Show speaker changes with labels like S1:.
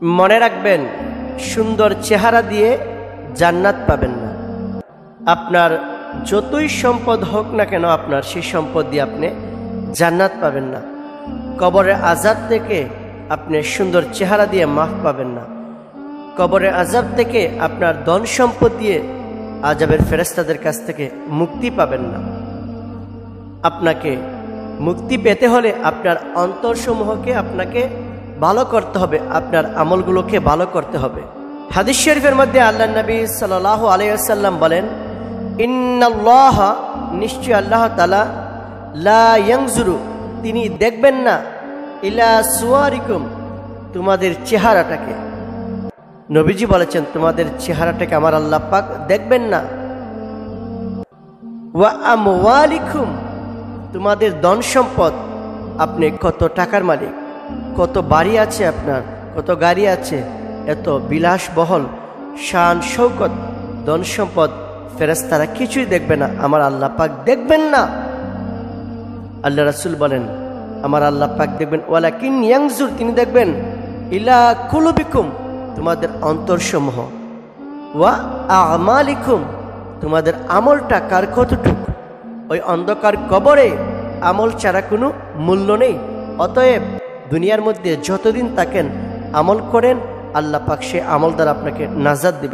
S1: মনে রাখবেন, সুন্দর চেহারা দিয়ে জান্নাত পাবেন না। আপনার যতই সম্পদ হোক না কেন, আপনার সেই সম্পদ দিয়ে আপনি জান্নাত পাবেন না। কবরের আযাব থেকে আপনি সুন্দর চেহারা দিয়ে মাফ পাবেন না। কবরের আযাব থেকে আপনার ধন সম্পদ দিয়ে আযাবের ফেরেশতাদের কাছ থেকে মুক্তি পাবেন না। আপনাকে মুক্তি পেতে হলে আপনার অন্তরসমূহকে আপনাকে ভালো করতে হবে, আপনার আমলগুলোকে ভালো করতে হবে। হাদিস শরীফের মধ্যে আল্লাহ নবী সাল্লাল্লাহু আলাইহি ওয়াসাল্লাম বলেন, ইন্নাল্লাহ, নিশ্চয় আল্লাহ তাআলা, লা ইয়ানজুরু, তিনি দেখবেন না, ইলা সুওয়ারিকুম, তোমাদের চেহারাটাকে। নবীজি বলেছেন, তোমাদের চেহারাটাকে আমার আল্লাহ পাক দেখবেন না। ওয়া আমওয়ালিকুম, তোমাদের ধন সম্পদ, আপনি কত টাকার মালিক, কত বাড়ি আছে আপনার, কত গাড়ি আছে, এত বিলাসবহল শান শৌকত ধন সম্পদ ফেরেশতারা কিছুই দেখবে না, আমার আল্লাহ পাক দেখবেন না। আল্লাহ রাসূল বলেন, আমার আল্লাহ পাক দেখবেন, ওয়ালাকিন ইয়ানজুর, তিনি দেখবেন, ইলা কুলুবিকুম, তোমাদের অন্তরসমূহ, ওয়া আমালিকুম, তোমাদের আমলটা কার কতটুকু। ওই অন্ধকার কবরে আমল ছাড়া কোনো মূল্য নেই। অতএব দুনিয়ার মধ্যে যতদিন থাকেন আমল করেন, আল্লাহ পাক সে আমল দ্বারা আপনাকে নাজাত দিবেন।